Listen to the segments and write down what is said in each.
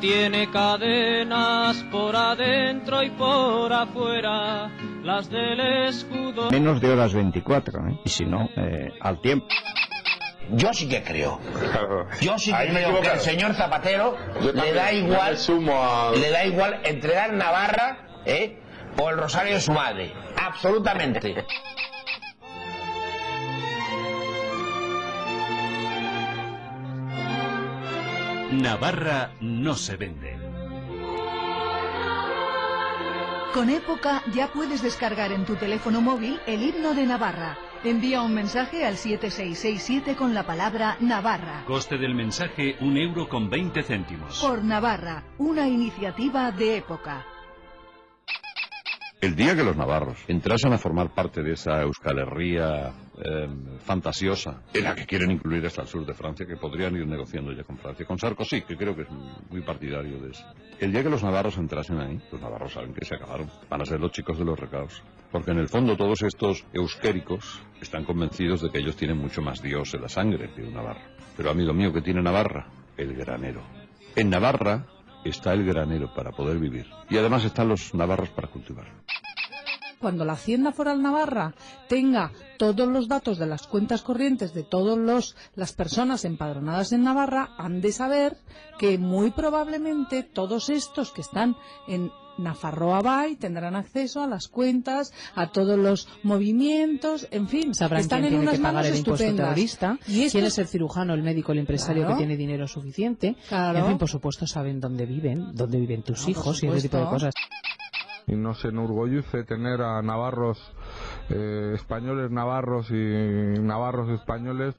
Tiene cadenas por adentro y por afuera, las del escudo. Menos de horas 24, ¿eh? Y si no, al tiempo. Yo sí que creo. Yo sí que creo que al señor Zapatero le da igual entregar Navarra, o el rosario de su madre. Absolutamente. Navarra no se vende. Con Época ya puedes descargar en tu teléfono móvil el himno de Navarra. Envía un mensaje al 7667 con la palabra Navarra. Coste del mensaje €1,20. Por Navarra, una iniciativa de Época. El día que los navarros entrasen a formar parte de esa Euskal Herria fantasiosa, en la que quieren incluir hasta el sur de Francia, que podrían ir negociando ya con Francia, con Sarkozy, que creo que es muy partidario de eso. El día que los navarros entrasen ahí, los navarros saben que se acabaron, van a ser los chicos de los recados. Porque en el fondo todos estos euskéricos están convencidos de que ellos tienen mucho más Dios en la sangre que un navarro. Pero amigo mío, ¿qué tiene Navarra? El granero. En Navarra está el granero para poder vivir. Y además están los navarros para cultivar. Cuando la Hacienda Foral Navarra tenga todos los datos de las cuentas corrientes de todas las personas empadronadas en Navarra, han de saber que muy probablemente todos estos que están en Nafarroa Bay tendrán acceso a las cuentas, a todos los movimientos, en fin, sabrán están quién en tiene unas que pagar manos el impuesto estupendas. terrorista, quién es el cirujano, el médico, el empresario, claro, que tiene dinero suficiente. Claro. En fin, por supuesto, saben dónde viven tus hijos y ese tipo de cosas. Y nos enorgullece tener a navarros españoles navarros y navarros españoles.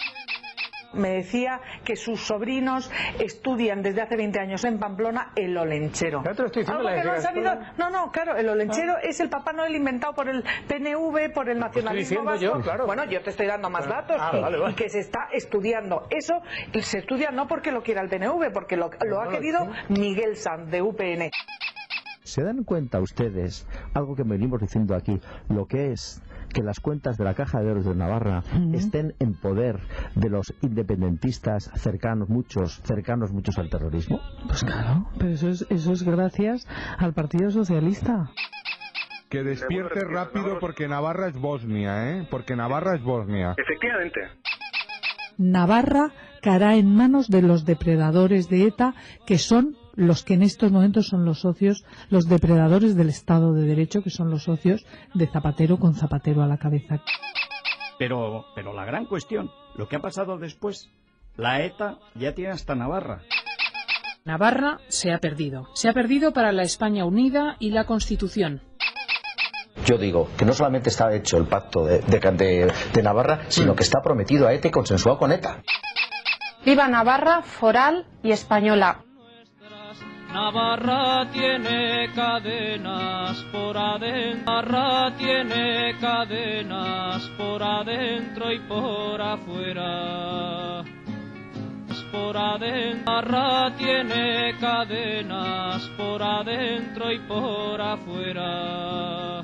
Me decía que sus sobrinos estudian desde hace 20 años en Pamplona el olenchero. Ya te lo estoy diciendo. Algo que no han sabido. No, claro, el olenchero es el Papá Noel inventado por el PNV, por el nacionalismo vasco. Yo, claro. Bueno, yo te estoy dando más datos. Vale. Y que se está estudiando. Eso se estudia no porque lo quiera el PNV, porque lo ha querido Miguel Sanz, de UPN. ¿Se dan cuenta ustedes, algo que venimos diciendo aquí, lo que es que las cuentas de la Caja de Ahorros de Navarra estén en poder de los independentistas cercanos muchos al terrorismo? Pues claro, pero eso es gracias al Partido Socialista. Que despierte rápido porque Navarra es Bosnia, porque Navarra es Bosnia. Efectivamente. Navarra caerá en manos de los depredadores de ETA, que son los que en estos momentos son los socios, los depredadores del Estado de Derecho, que son los socios de Zapatero, con Zapatero a la cabeza. Pero la gran cuestión, lo que ha pasado después, la ETA ya tiene hasta Navarra. Navarra se ha perdido para la España unida y la Constitución. Yo digo que no solamente está hecho el pacto de Navarra, sino que está prometido a ETA y consensuado con ETA. Viva Navarra, foral y española. Navarra tiene cadenas por adentro, Navarra tiene cadenas por adentro y por afuera. Por adentro, Navarra tiene cadenas por adentro y por afuera.